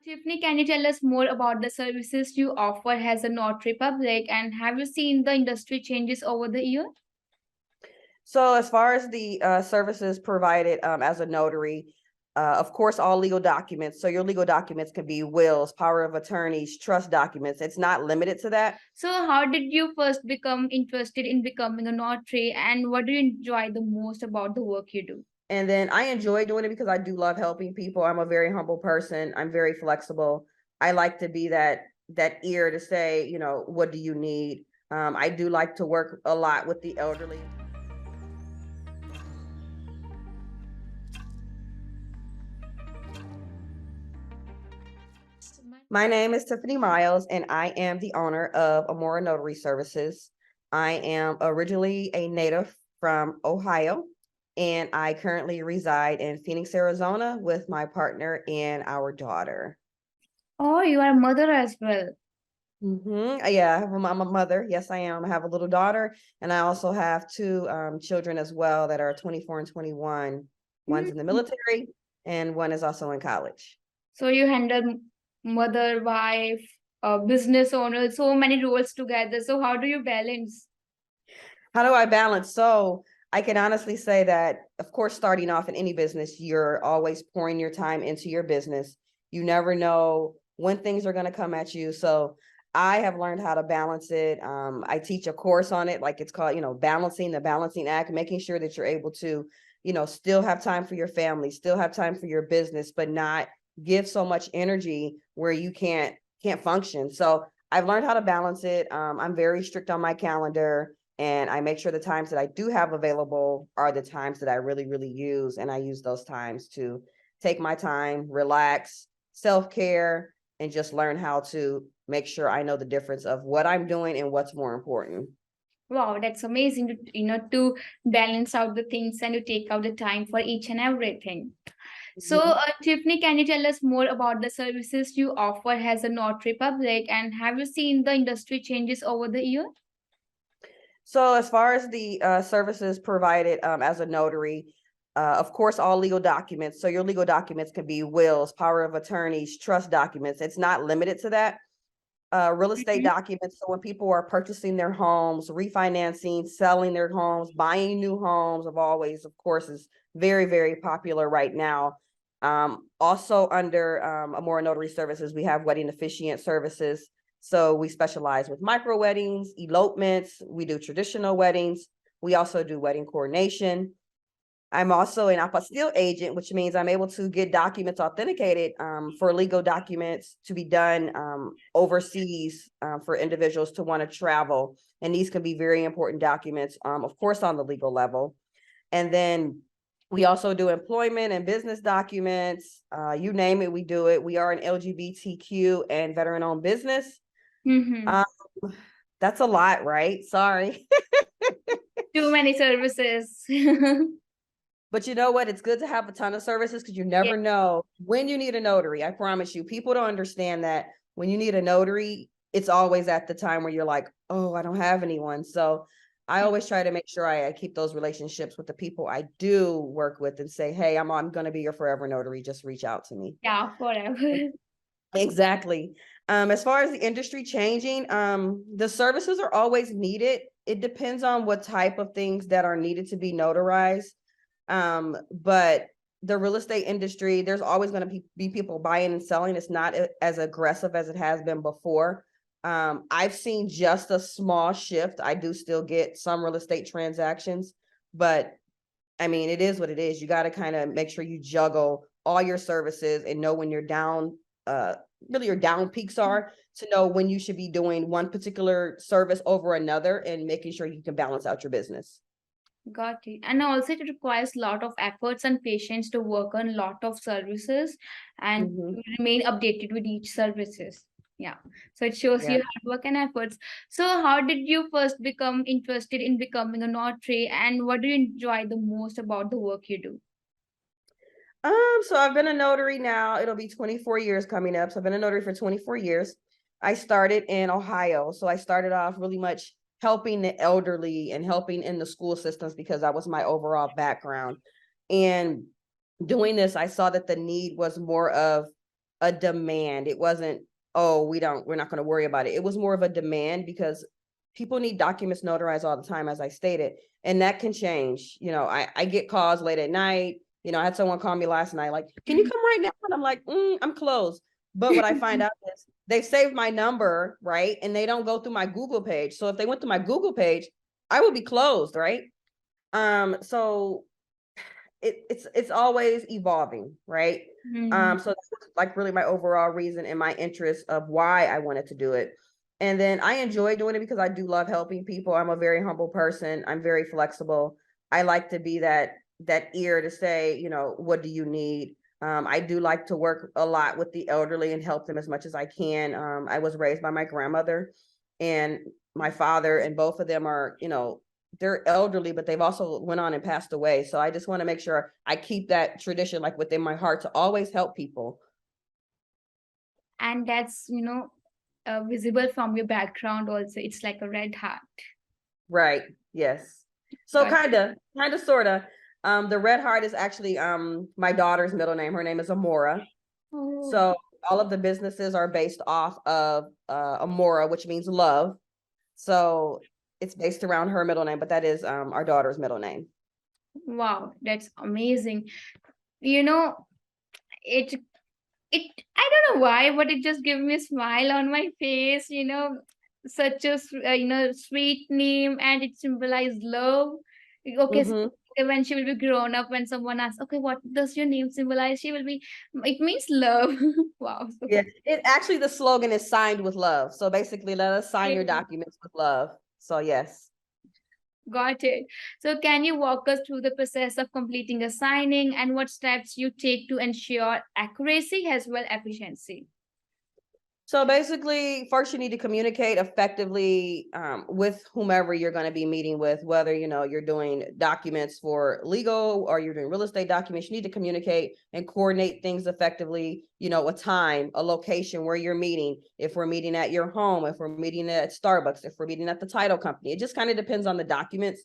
Tiffany, can you tell us more about the services you offer as a notary public, and have you seen the industry changes over the year? So as far as the services provided as a notary, of course, all legal documents. So your legal documents can be wills, power of attorneys, trust documents. It's not limited to that. So, how did you first become interested in becoming a notary, and what do you enjoy the most about the work you do? And then I enjoy doing it because I do love helping people. I'm a very humble person. I'm very flexible. I like to be that ear to say, what do you need? I do like to work a lot with the elderly. My name is Tiffany Myles, and I am the owner of Amora Notary Services. I am originally a native from Ohio, and I currently reside in Phoenix, Arizona with my partner and our daughter. Oh, you are a mother as well. Yeah, I'm a mother. Yes, I am. I have a little daughter, and I also have two children as well that are 24 and 21. One's in the Mm. military, and one is also in college. So, you handle mother, wife, business owner, so many roles together. So, how do you balance? How do I balance? So I can honestly say that, of course, starting off in any business, you're always pouring your time into your business. You never know when things are going to come at you. So I have learned how to balance it. I teach a course on it, like it's called, balancing the balancing act, making sure that you're able to, still have time for your family, still have time for your business, but not give so much energy where you can't function. So I've learned how to balance it. I'm very strict on my calendar. And I make sure the times that I do have available are the times that I really, really use. And I use those times to take my time, relax, self-care, and just learn how to make sure I know the difference of what I'm doing and what's more important. Wow, that's amazing to balance out the things and to take out the time for each and everything. So, Mhm. Tiffany, can you tell us more about the services you offer as a notary public, and have you seen the industry changes over the year? So as far as the services provided as a notary, of course, all legal documents. So your legal documents can be wills, power of attorneys, trust documents. It's not limited to that. Real estate Mhm. documents. So when people are purchasing their homes, refinancing, selling their homes, buying new homes, of course, is very, very popular right now. Also under Amora Notary Services, we have wedding officiant services. So we specialize with micro weddings, elopements. We do traditional weddings. We also do wedding coordination. I'm also an apostille agent, which means I'm able to get documents authenticated for legal documents to be done overseas for individuals to want to travel. And these can be very important documents, of course, on the legal level. And then we also do employment and business documents. You name it, we do it. We are an LGBTQ and veteran-owned business. Mm-hmm. Um, that's a lot, right? Sorry. Too many services. But you know what? It's good to have a ton of services because you Yeah. never know when you need a notary. I promise you, people don't understand that when you need a notary, it's always at the time where you're like, oh, I don't have anyone. So I always try to make sure I keep those relationships with the people I do work with and say, hey, I'm going to be your forever notary. Just reach out to me. Yeah, forever. Exactly. As far as the industry changing, the services are always needed. It depends on what type of things that are needed to be notarized. But the real estate industry, there's always going to be people buying and selling. It's not as aggressive as it has been before. I've seen just a small shift. I do still get some real estate transactions, but I mean, it is what it is. You got to kind of make sure you juggle all your services and know when your down, really your down peaks are, to know when you should be doing one particular service over another and making sure you can balance out your business. Got it. And also it requires a lot of efforts and patience to work on a lot of services and Mhm. to remain updated with each services. Yeah. So it shows Yeah. your hard work and efforts. So how did you first become interested in becoming a notary, and what do you enjoy the most about the work you do? So I've been a notary now. It'll be 24 years coming up. So I've been a notary for 24 years. I started in Ohio. So I started off really much helping the elderly and helping in the school systems because that was my overall background. And doing this, I saw that the need was more of a demand. It wasn't, oh, we're not going to worry about it. It was more of a demand because people need documents notarized all the time, as I stated, and that can change. I get calls late at night. I had someone call me last night, like, can you come right now? And I'm like, I'm closed. But what I find out is they've saved my number, right? And they don't go through my Google page. So if they went to my Google page, I would be closed, right? So it's always evolving, right? Mm. So that's like really my overall reason and my interest of why I wanted to do it. And then I enjoy doing it because I do love helping people. I'm a very humble person. I'm very flexible. I like to be that ear to say, what do you need? I do like to work a lot with the elderly and help them as much as I can. I was raised by my grandmother and my father, and both of them are, they're elderly, but they've also went on and passed away. So I just want to make sure I keep that tradition like within my heart to always help people. And that's, visible from your background also. It's like a red heart. Right. Yes. So Got kind of, sort of. The red heart is actually my daughter's middle name. Her name is Amora. Oh, So all of the businesses are based off of Amora, which means love. So it's based around her middle name, but that is our daughter's middle name. wow, that's amazing. You know, it it I don't know why, but it just gives me a smile on my face. Such a sweet name, and it symbolizes love. Okay, so Mm-hmm. when she will be grown up, when someone asks, okay, what does your name symbolize? She will be, it means love. Wow. Yeah, it actually, the slogan is signed with love. So basically, let us sign your Okay. documents with love. So yes. Got it. So can you walk us through the process of completing a signing and what steps you take to ensure accuracy as well efficiency? So basically, first you need to communicate effectively with whomever you're going to be meeting with, whether you're doing documents for legal or you're doing real estate documents. You need to communicate and coordinate things effectively. A time, a location where you're meeting. If we're meeting at your home, if we're meeting at Starbucks, if we're meeting at the title company, it just kind of depends on the documents.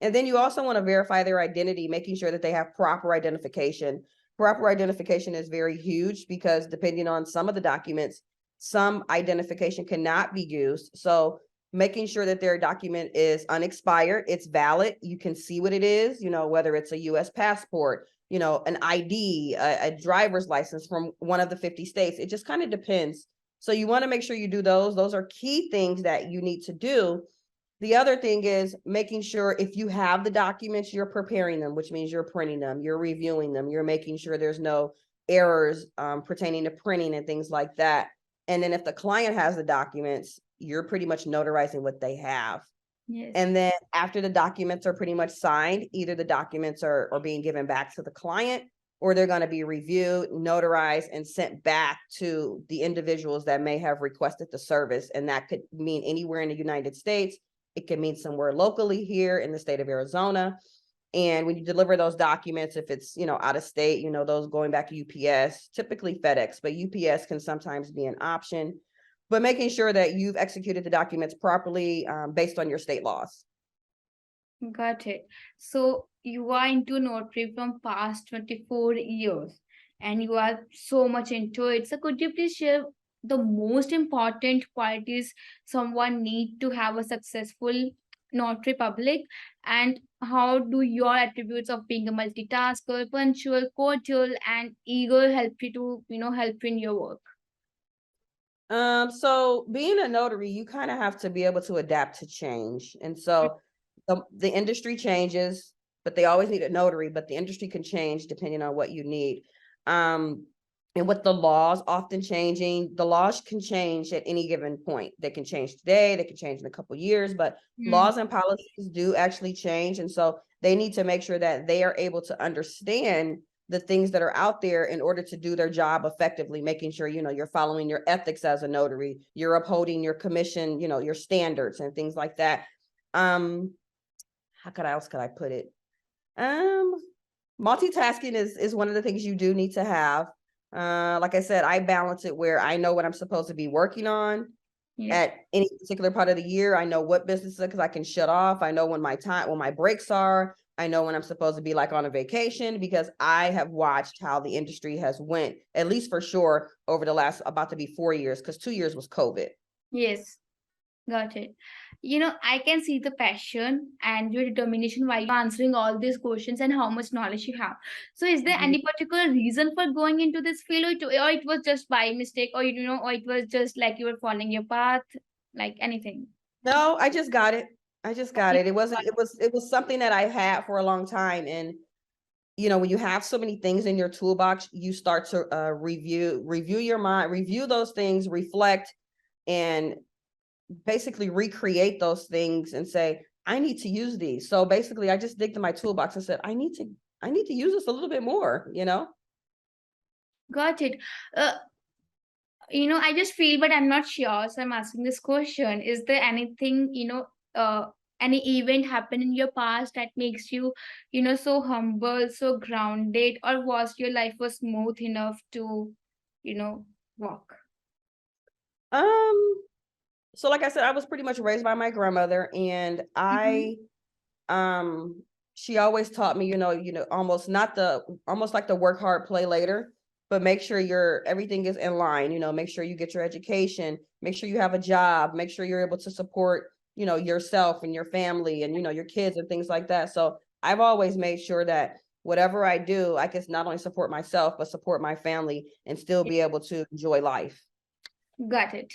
And then you also want to verify their identity, making sure that they have proper identification. Proper identification is very huge because depending on some of the documents, some identification cannot be used. So making sure that their document is unexpired, it's valid, you can see what it is, whether it's a US passport, an ID, a driver's license from one of the 50 states. It just kind of depends. So you want to make sure you do those. Those are key things that you need to do. The other thing is making sure if you have the documents, you're preparing them, which means you're printing them, you're reviewing them, you're making sure there's no errors pertaining to printing and things like that. And then if the client has the documents, you're pretty much notarizing what they have. Yes. And then after the documents are pretty much signed, either the documents are being given back to the client or they're going to be reviewed, notarized, and sent back to the individuals that may have requested the service. And that could mean anywhere in the United States. It could mean somewhere locally here in the state of Arizona. And when you deliver those documents, if it's, out of state, those going back to UPS, typically FedEx, but UPS can sometimes be an option. But making sure that you've executed the documents properly based on your state laws. Got it. So you are into notary from past 24 years and you are so much into it. So could you please share the most important qualities someone need to have a successful notary public, and how do your attributes of being a multitasker, punctual, cordial, and eager help you to, help in your work? So being a notary, you kind of have to be able to adapt to change. And so the industry changes, but they always need a notary, but the industry can change depending on what you need. And with the laws often changing, the laws can change at any given point. They can change today, they can change in a couple of years, but Hmm. laws and policies do actually change. And so they need to make sure that they are able to understand the things that are out there in order to do their job effectively, making sure, you're following your ethics as a notary, you're upholding your commission, your standards and things like that. How else could I put it? Multitasking is one of the things you do need to have. Like I said, I balance it where I know what I'm supposed to be working on Yeah. at any particular part of the year. I know what businesses, because I can shut off. I know when my breaks are. I know when I'm supposed to be like on a vacation, because I have watched how the industry has went, at least for sure, over the last about to be 4 years, because 2 years was COVID. Yes. Got it. I can see the passion and your determination why you're answering all these questions and how much knowledge you have. So, is there Mhm. any particular reason for going into this field, or it was just by mistake, or it was just like you were following your path, like anything? No, I just got it. I just got it. It was something that I had for a long time. And when you have so many things in your toolbox, you start to review your mind, review those things, reflect, and basically recreate those things and say, I need to use these. So basically I just digged in my toolbox and said, I need to use this a little bit more. Got it. Uh, I just feel, but I'm not sure. So I'm asking this question. Is there anything, any event happened in your past that makes you, so humble, so grounded, or was your life was smooth enough to, you know, walk? Um, so like I said, I was pretty much raised by my grandmother, and Mm-hmm. um she always taught me, almost not the almost like the work hard, play later, but make sure everything is in line, make sure you get your education, make sure you have a job, make sure you're able to support, yourself and your family and, your kids and things like that. So I've always made sure that whatever I do, I can not only support myself, but support my family and still be able to enjoy life. Got it.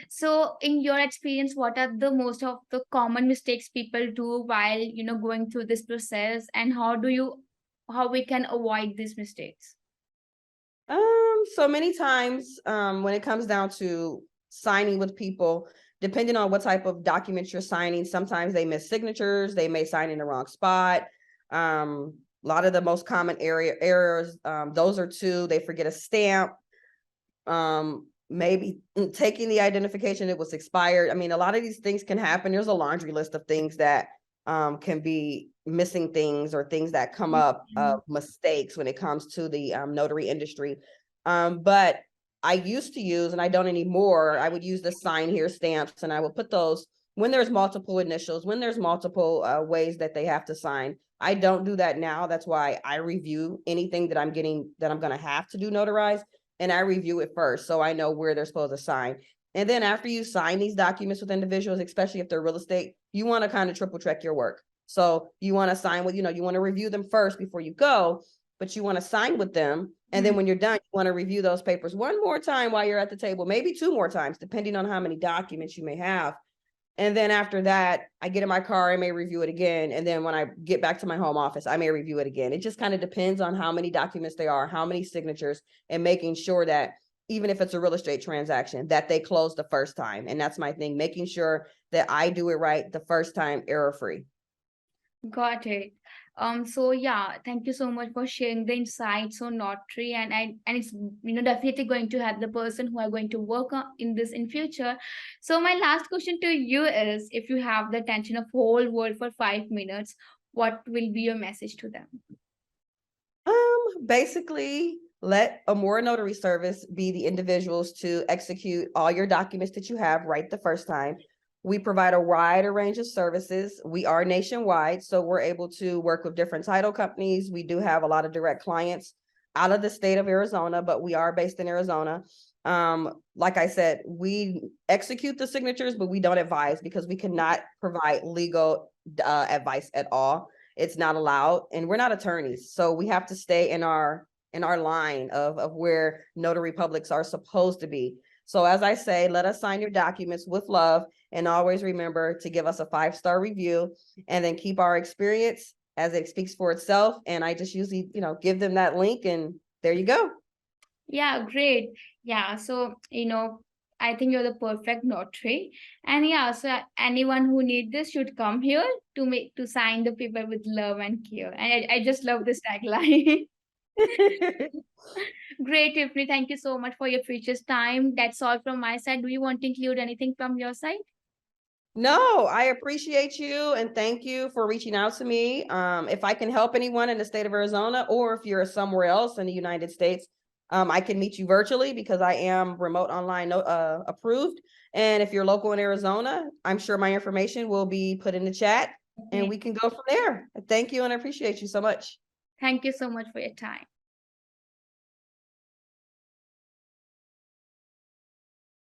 So, in your experience, what are the most of the common mistakes people do while, going through this process, and how we can avoid these mistakes? So many times, when it comes down to signing with people, depending on what type of documents you're signing, sometimes they miss signatures, they may sign in the wrong spot. A lot of the most common errors, those are two, they forget a stamp, maybe taking the identification, it was expired. I mean, a lot of these things can happen. There's a laundry list of things that can be missing things or things that come up, Mhm. mistakes when it comes to the notary industry. But I used to use, and I don't anymore, I would use the sign here stamps, and I would put those when there's multiple initials, when there's multiple ways that they have to sign. I don't do that now. That's why I review anything that I'm going to have to do notarized, and I review it first so I know where they're supposed to sign. And then after you sign these documents with individuals, especially if they're real estate, you want to kind of triple check your work. So you want to sign with, you want to review them first before you go, but you want to sign with them. And then when you're done, you want to review those papers one more time while you're at the table, maybe two more times, depending on how many documents you may have. And then after that, I get in my car, I may review it again. And then when I get back to my home office, I may review it again. It just kind of depends on how many documents they are, how many signatures, and making sure that even if it's a real estate transaction, that they close the first time. And that's my thing, making sure that I do it right the first time, error free. Got it. So yeah, thank you so much for sharing the insights on Notary, and it's definitely going to help the person who are going to work on, in this in future. So my last question to you is, if you have the attention of whole world for 5 minutes, what will be your message to them? Basically, let a more notary service be the individuals to execute all your documents that you have right the first time. We provide a wider range of services. We are nationwide, so we're able to work with different title companies. We do have a lot of direct clients out of the state of Arizona, but we are based in Arizona. Like I said, we execute the signatures, but we don't advise because we cannot provide legal advice at all. It's not allowed, and we're not attorneys, so we have to stay in our line of where notary publics are supposed to be. So as I say, let us sign your documents with love, and always remember to give us a 5-star review, and then keep our experience as it speaks for itself. And I just usually, give them that link, and there you go. Yeah, great. Yeah, so I think you're the perfect notary, and yeah, so anyone who need this should come here to sign the paper with love and care. And I just love this tagline. Great, Tiffany. Thank you so much for your precious time. That's all from my side. Do you want to include anything from your side? No, I appreciate you and thank you for reaching out to me. If I can help anyone in the state of Arizona, or if you're somewhere else in the United States, I can meet you virtually because I am remote online approved. And if you're local in Arizona, I'm sure my information will be put in the chat, and we can go from there. Thank you, and I appreciate you so much. Thank you so much for your time.